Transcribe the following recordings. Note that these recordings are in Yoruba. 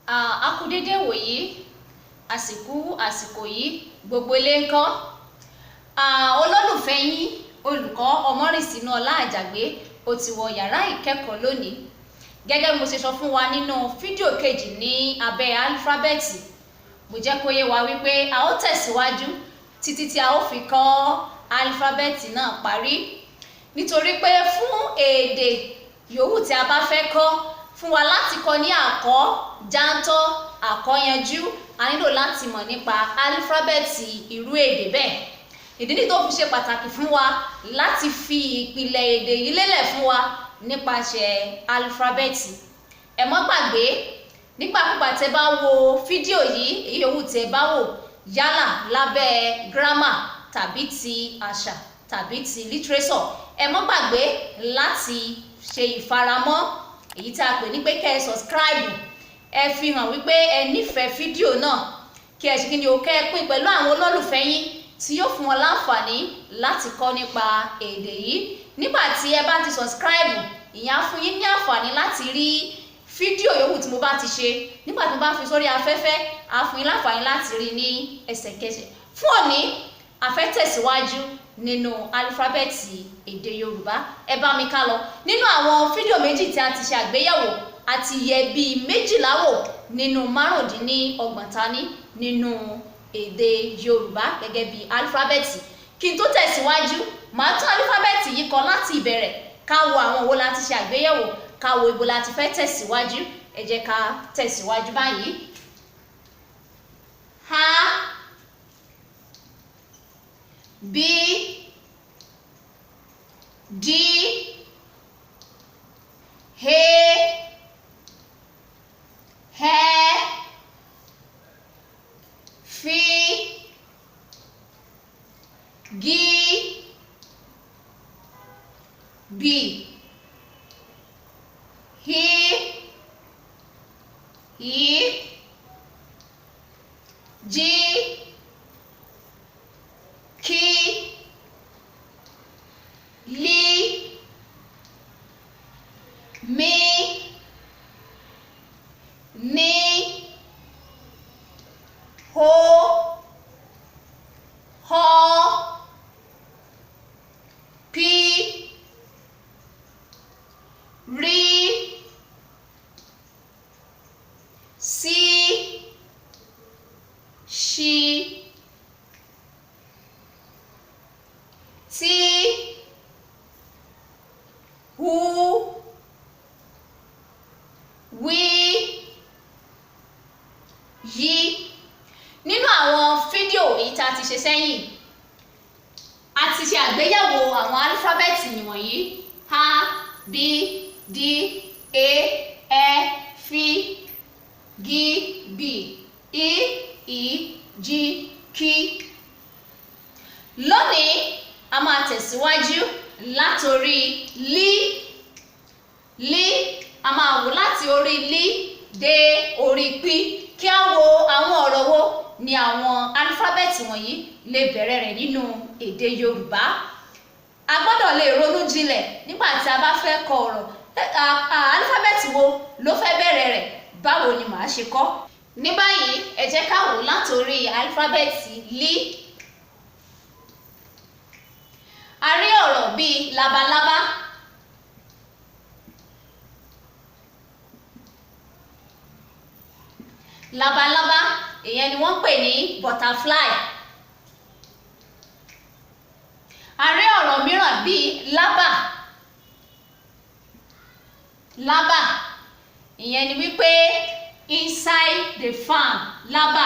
A kú dédé wòyí, àsìkò yìí gbogbo ilé ńkọ́. Olólùfẹ́ yín olùkọ́ Ọmọ́rìnsínúọlá Àjàgbé ó ti wọ yàrá ìkẹ́kọ̀ọ́ lónìí. Gẹ́gẹ́ bí mo ṣe sọ fún wa nínú fídíò kejì ní abẹ́ álífábẹ́ẹ̀tì, mo jẹ́ kó yé wa wípé a ó tẹ̀síwájú títí tí a ó fi kọ́ álífábẹ́ẹ̀tì náà parí. Nítorí pé fún èdè yòówù tí a bá fẹ́ kọ́, fún wa láti kọ́ ní àkọ́ jántọ́ àkọ́yanjú, a nílò láti mọ̀ nípa álífábẹ́ẹ̀tì irú èdè bẹ́ẹ̀. Ìdí nìyí tó fi ṣe pàtàkì fún wa láti fi ìpìlẹ̀ èdè yìí lélẹ̀ fún wa nípasẹ̀ álífábẹ́ẹ̀tì. Ẹ má gbàgbé, nígbàkúgbà tẹ́ bá wo fídíò yìí, èyí yòówù tẹ́ bá wò, yálà lábẹ́ gírámà tàbí ti àṣà tàbí ti lítírésọ̀, ẹ má gbàgbé láti ṣe ìfaramọ́ èyí tí a pè ní pé kẹ́ ẹ sọ̀scribe, ẹ fi hàn wípé ẹ nífẹ̀ẹ́ fídíò náà, kí ẹ ṣe kí ni o, kẹ́ ẹ pín pẹ̀lú àwọn olólùfẹ́ yín tí yóò fún wọn láǹfààní láti kọ́ nípa èdè yìí. Nígbà tí ẹ bá ti sọ̀scribe, ìyẹn á fún yín ní àǹfààní láti rí fídíò yòówù tí mo bá ti ṣe. Nígbà tí mo bá fi sórí afẹ́fẹ́, á fún yín láǹfààní láti rí ní ẹsẹ̀kẹsẹ̀. Fún òní, a fẹ́ tẹ̀síwájú nínú álífábẹ́ẹ̀tì èdè Yorùbá. Ẹ bá mi ká lọ. Nínú àwọn fídíò méjì tí a ti ṣe àgbéyẹ̀wò, a ti yẹ bíi 12 wò nínú 25 tání nínú èdè Yorùbá gẹ́gẹ́ bí álífábẹ́ẹ̀tì. Kí n tó tẹ̀síwájú, màá tún álífábẹ́ẹ̀tì yìí kọ láti ìbẹ̀rẹ̀, ká wo àwọn wo la ti ṣe àgbéyẹ̀wò, ká wo ibo la ti fẹ́ tẹ̀síwájú. Ẹ jẹ́ ká tẹ̀síwájú báyìí. Ha, B, D, he, he, fi, gi, bi, hi, ji, ki, li, mi, ni, ho, pi, ri, si, shi, ti, hu, wi, yi. Nínú àwọn fídíò èyí tí a ti ṣe sẹ́yìn, a ti ṣe àgbéyẹ̀wò àwọn álífábẹ́ẹ̀tì wọ̀nyí: a, b, d, e, f, g, b, i, j, k. Lónìí, a máa tẹ̀síwájú látorí lí. A máa wò láti orí lí dé orí pí, kí a wo àwọn ọ̀rọ̀ wo ni àwọn álífábẹ́ẹ̀tì wọ̀nyí lè bẹ̀rẹ̀ rẹ̀ nínú èdè Yorùbá. A gbọ́dọ̀ lè ronú jinlẹ̀ nígbà tí a bá fẹ́ kọ ọ̀rọ̀. Álífábẹ́ẹ̀tì wo ló fẹ́ bẹ̀rẹ̀ rẹ̀? Báwo ni màá ṣe kọ́? Ní báyìí, ẹ jẹ́ ká wò látorí álífábẹ́ẹ̀tì lí. A rí ọ̀rọ̀ bíi labalábá, labalábá, ìyẹn ni wọ́n pè ní butterfly. A rí ọ̀rọ̀ mìíràn bíi lábà, lábà, ìyẹn ni wípé inside the farm, lábà.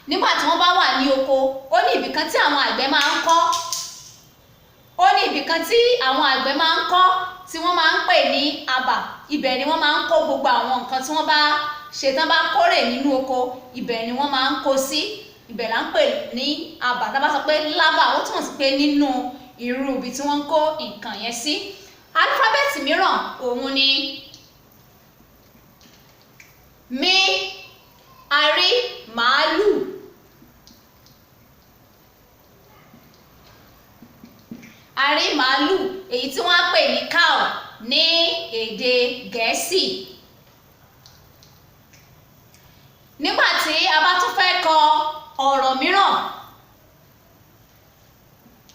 Nígbà tí wọ́n bá wà ní oko, ó ní ibìkan tí àwọn àgbẹ̀ máa ń kọ́, tí wọ́n máa ń pè ní abà. Ibẹ̀ ni wọ́n máa ń kó gbogbo àwọn nǹkan tí wọ́n bá ṣe tán bá kórè nínú oko, ibẹ̀ ni wọ́n máa ń kó sí. Ibẹ̀ là ń pè ní abà. Tá bá sọ pé lábà, ó túmọ̀ sí pé nínú irú ibi tí wọ́n ń kó nǹkan yẹn sí. Álífábẹ́ẹ̀tì mìíràn òun ni mi. A rí màálù, a rí màálù, èyí tí wọ́n á pè ní cow ní èdè Gẹ̀ẹ́sì. nígbà tí a bá tún fẹ́ kọ ọ̀rọ̀ mìíràn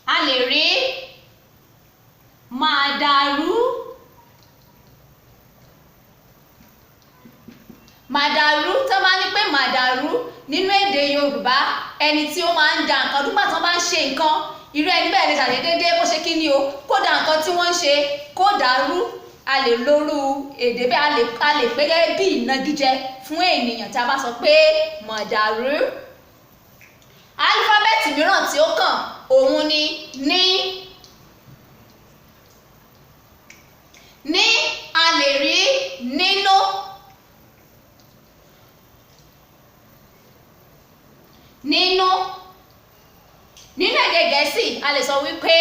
a lè rí màdàrú. Màdàrú tó bá ní pé màdàrú nínú èdè Yorùbá ẹni tí ó máa ń da nǹkan nígbà tí wọ́n bá ń ṣe nǹkan irú ẹni bẹ́ẹ̀ lè ṣàdédé bó ṣe kí ni o kó da nǹkan tí wọ́n ń ṣe kó dàrú. A lè lórú èdè bẹ́ẹ̀ a lè pé gẹ́gẹ́ bí ìnagijẹ fún ènìyàn tí a bá sọ pé màdàrú. Álífábẹ́ẹ̀tì mìíràn tí ó kàn òun ni ní. Ní a lè rí nínú. Nínú èdè Gẹ̀ẹ́sì a lè sọ wípé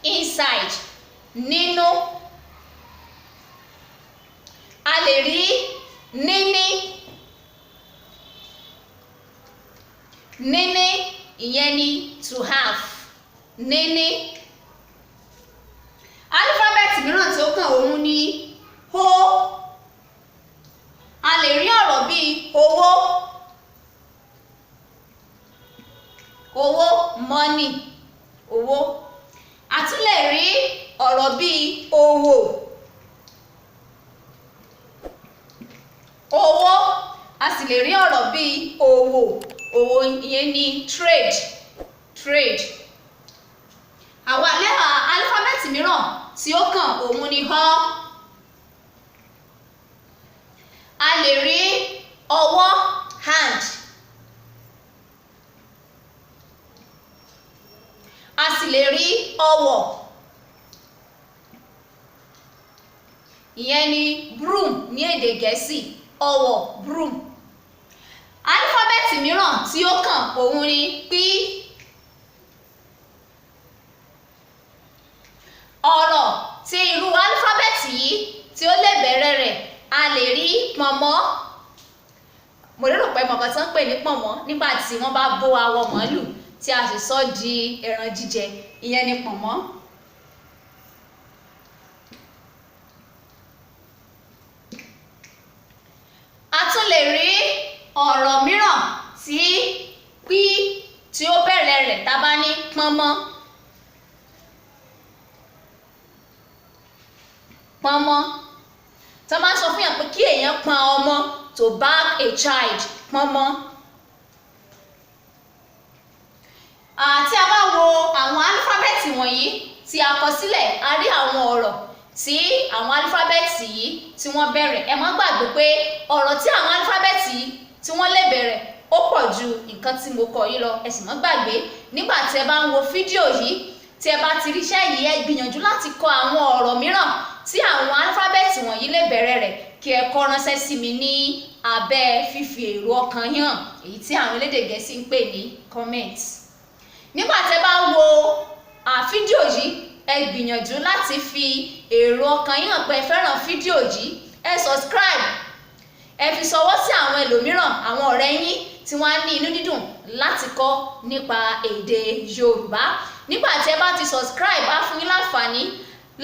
inside nínú. A lè rí níní. Níní ìyẹn ni to have. Níní. Álífábẹ́ẹ̀tì mìíràn tí ó kàn òun ni ó. A lè rí ọ̀rọ̀ bíi owó. Owó money owó. A tún lè rí ọ̀rọ̀ bíi òwò. Owó. A sì lè rí ọ̀rọ̀ bíi òwò. Òwò ìyẹn ni trade. Àwọn álífábẹ́ẹ̀tì mìíràn tí ó kàn òun ni họ. A lè rí ọwọ́ hand. A sì lè rí ọwọ̀ ìyẹn ni broom ní èdè Gẹ̀ẹ́sì ọwọ̀ broom. Álífábẹ́ẹ̀tì mìíràn tí ó kàn òun ni pí. Ọ̀rọ̀ tí irú álífábẹ́ẹ̀tì yìí tí ó lè bẹ̀rẹ̀ rẹ̀ a lè rí pọ̀nmọ́. Mo lérò pé mọ̀kàn tán pè ní pọ̀nmọ́ nígbà tí wọ́n bá bó awọ màálù tí a sì sọ di ẹran jíjẹ ìyẹn ni pọ̀nmọ́. A tún lè rí ọ̀rọ̀ mìíràn tí pí tí ó bẹ̀rẹ̀ rẹ̀ tá bá ní pọ́nmọ́. Pọ́nmọ́. Tó máa sọ fún yàn pé kí èèyàn pọ́n ọmọ to bag a child pọ́nmọ́. Tí a bá wo àwọn álífábẹ́ẹ̀tì wọ̀nyí tí a kọ sílẹ̀ a rí àwọn ọ̀rọ̀ tí àwọn álífábẹ́ẹ̀tì yìí tí wọ́n bẹ̀rẹ̀. Ẹ má gbàgbé pé ọ̀rọ̀ tí àwọn álífábẹ́ẹ̀tì yìí tí wọ́n lè bẹ̀rẹ̀ ó pọ̀ ju nǹkan tí mo kọ yìí lọ. Ẹ sì má gbàgbé nígbà tí ẹ bá ń wo fídíò yìí tí ẹ bá ti ríṣẹ́ yìí ẹ gbìyànjú láti kọ àwọn ọ̀rọ̀ mìíràn tí àwọn álífábẹ́ẹ̀tì wọ̀nyí lè bẹ̀rẹ̀ rẹ̀ kí ẹ kọ ránṣẹ́ sí mi ní abẹ́ fífi èrò ọkàn hàn èyí tí àwọn elédè Gẹ̀ẹ́sì ń pè ní comment. Nígbà tí ẹ bá ń wo fídíò yìí ẹ gbìyànjú láti fi èrò ọkàn yín hàn pé ẹ fẹ́ràn fídíò yìí. Ẹ subscribe. Ẹ fi ṣọwọ́ sí àwọn ẹlòmíràn àwọn ọ̀rẹ́ yín tí wọ́n á ní inú dídùn láti kọ́ nípa èdè Yorùbá. Nígbà tí ẹ bá ti subscribe á fún yín láǹfààní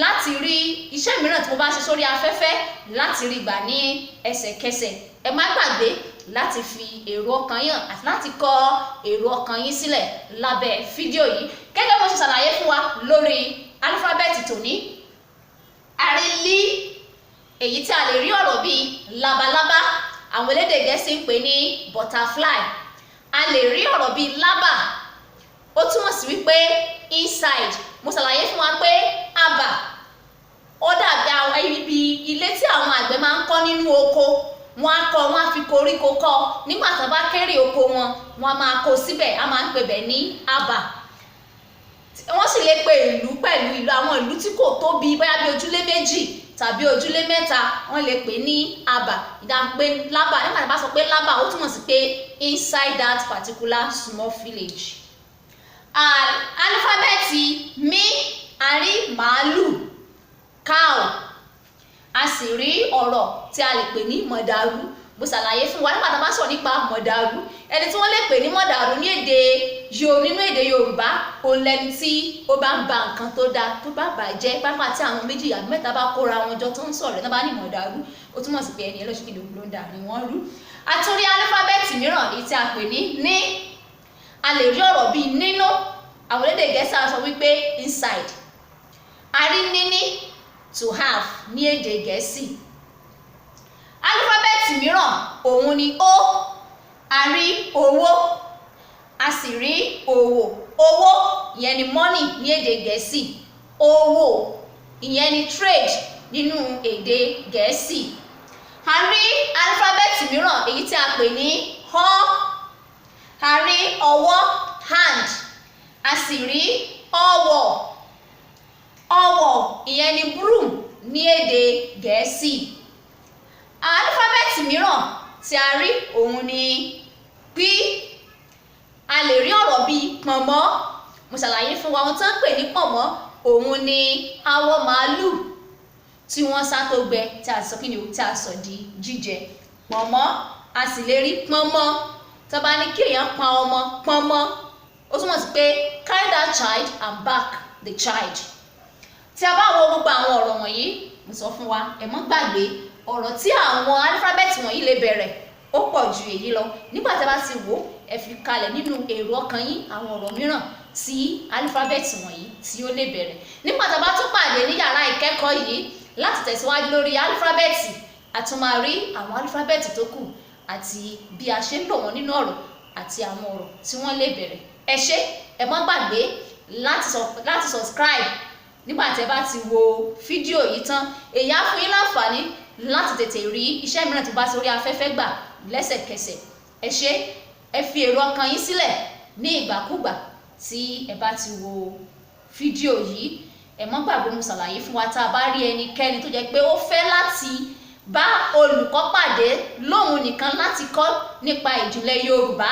láti rí iṣẹ́ mìíràn tí mo bá ṣe sórí afẹ́fẹ́ láti rí gbà ní ẹsẹ̀kẹsẹ̀. Ẹ má gbàgbé láti fi èrò ọkàn yín hàn àti láti kọ èrò ọkàn yín sílẹ̀ lábẹ́ fídíò yìí. Gẹ́gẹ́ bó ṣe ṣàlàyé fún wa lórí álífábẹ́ẹ̀tì tòní a rí lí èyí tí a lè rí ọ̀rọ̀ bíi labalábá àwọn elédè Gẹ̀ẹ́sì ń pè ní butterfly. A lè rí ọ̀rọ̀ bíi lábà ó túmọ̀ sí wípé inside. Mo ṣàlàyé fún wa pé abà ó dàbí àwọn ibi ilé tí àwọn àgbẹ̀ máa ń kọ́ nínú oko. Wọ́n á kọ́ wọ́n á fi koríko kọ́ nígbà tí wọ́n bá kéré oko wọn wọ́n á máa kó síbẹ̀ á máa ń pè bẹ̀ ní abà. Wọ́n sì lè pe ìlú pẹ̀lú ìlú àwọn ìlú tí kò tóbi bóyá bí ojúlé méjì tàbí ojúlé mẹ́ta wọ́n lè pè ní abà. Ìdáhùn lábà nígbà tí wọ́n bá sọ pé lábà ó túmọ̀ sí pé inside that particular small village. Álífábẹ́ẹ̀tì mí a rí màálù cow. A sì rí ọ̀rọ̀ tí a lè pè ní mọ̀dàrú. Mo ṣàlàyé fún wa nígbà tí a bá sọ̀rọ̀ nípa mọ̀dàrú ẹni tí wọ́n lè pè ní mọ̀dàrú ní nínú èdè Yorùbá òun lẹni tí ó bá ń ba nǹkan tó dáa tó bá bàjẹ́ pápá tí àwọn méjì àbí mẹ́ta bá kóra wọn jọ tó ń sọ̀rọ̀ náà bá ní mọ̀dàrú ó túmọ̀ sí pé ẹni ẹlọ́ṣìkìlì ló ń dà ní wọ́n rú. a tún rí álífábẹ́ẹ̀tì mìíràn èyí tí a pè ní. A lè rí ọ̀rọ̀ bíi nínú, àwọn elédè Gẹ̀ẹ́sì á sọ wípé inside. A rí níní, to have ní èdè Gẹ̀ẹ́sì. Álífábẹ́ẹ̀tì mìíràn òun ni ó. A rí owó, a sì rí òwò. Owó ìyẹn ni money ní èdè Gẹ̀ẹ́sì. Òwò ìyẹn ni trade nínú èdè Gẹ̀ẹ́sì. A rí álífábẹ́ẹ̀tì mìíràn èyí tí a pè ní ọ. A rí ọwọ́ hand, a sì rí ọwọ̀. Ọwọ̀ ìyẹn ni broom ní èdè Gẹ̀ẹ́sì. Álífábẹ́ẹ̀tì mìíràn tí a rí òun ni p. A lè rí ọ̀rọ̀ bíi pọ̀nmọ́. Mo ṣàlàyé fún wa ohun tí wọ́n ń pè ní pọ̀nmọ́. Òun ni awọ màálù tí wọ́n sá tó gbẹ tí a sọ kíni o, tí a sọ di jíjẹ. Pọ̀nmọ́, a sì lè rí pọ́nmọ́. Tí a bá ní kí èèyàn pa ọmọ, pọ́nmọ́, ó túmọ̀ sí pé carry that child and back the child. Tí a bá wo gbogbo àwọn ọ̀rọ̀ wọ̀nyí, mo sọ fún wa, ẹ má gbàgbé ọ̀rọ̀ tí àwọn álífábẹ́ẹ̀tì wọ̀nyí lè bẹ̀rẹ̀ ó pọ̀ ju èyí lọ. Nígbà tí a bá ti wò, ẹ fi kalẹ̀ nínú èrò ọkàn yín àwọn ọ̀rọ̀ mìíràn tí álífábẹ́ẹ̀tì wọ̀nyí tí ó lè bẹ̀rẹ̀. Nígbà tí a bá tún pàdé ní yàrá ìkẹ́kọ̀ọ́ yìí láti tẹ̀síwájú lórí álífábẹ́ẹ̀tì, a tún máa rí àwọn álífábẹ́ẹ̀tì tó kù àti bí a ṣe ń lò wọ́n nínú ọ̀rọ̀ àti àwọn ọ̀rọ̀ tí wọ́n lè bẹ̀rẹ̀. Ẹ ṣé, ẹ má gbàgbé láti subscribe nígbà tí ẹ bá ti wo fídíò yìí tán. Èyí á fún yín láǹfààní láti tètè rí iṣẹ́ mìíràn tí bá sórí afẹ́fẹ́ gbà lẹ́sẹ̀kẹsẹ̀. Ẹ ṣé, ẹ fi èrò ọkàn yín sílẹ̀ ní ìgbàkúgbà tí ẹ bá ti wo fídíò yìí. Ẹ má gbàgbé mo ṣàlàyé fún wa, tá a bá rí ẹnikẹ́ni tó jẹ́ pé ó fẹ́ láti bá olùkọ́ pàdé lóhun nìkan láti kọ́ nípa ìjìnlẹ̀ Yorùbá,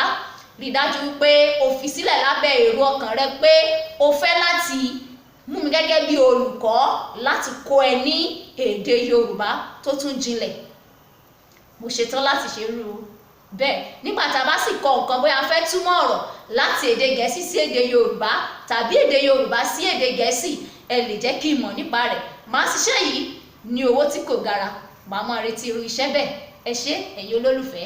rí i dájú pé o fi sílẹ̀ lábẹ́ èrò ọkàn rẹ pé o fẹ́ láti mú mi gẹ́gẹ́ bí olùkọ́ láti kọ́ ẹ ní èdè Yorùbá tó tún jinlẹ̀. Mo ṣetán láti ṣe irú bẹ́ẹ̀. Nígbà tá a bá sì kọ nǹkan, bóyá a fẹ́ túmọ̀ ọ̀rọ̀ láti èdè Gẹ̀ẹ́sì sí èdè Yorùbá tàbí èdè Yorùbá sí èdè Gẹ̀ẹ́sì, ẹ lè jẹ́ kí n mọ̀ nípa rẹ̀. Màá ṣiṣẹ́ yìí ní owó tí kò gara. Màá máa retí irú iṣẹ́ bẹ́ẹ̀. Ẹ ṣé, ẹ̀yin olólùfẹ́.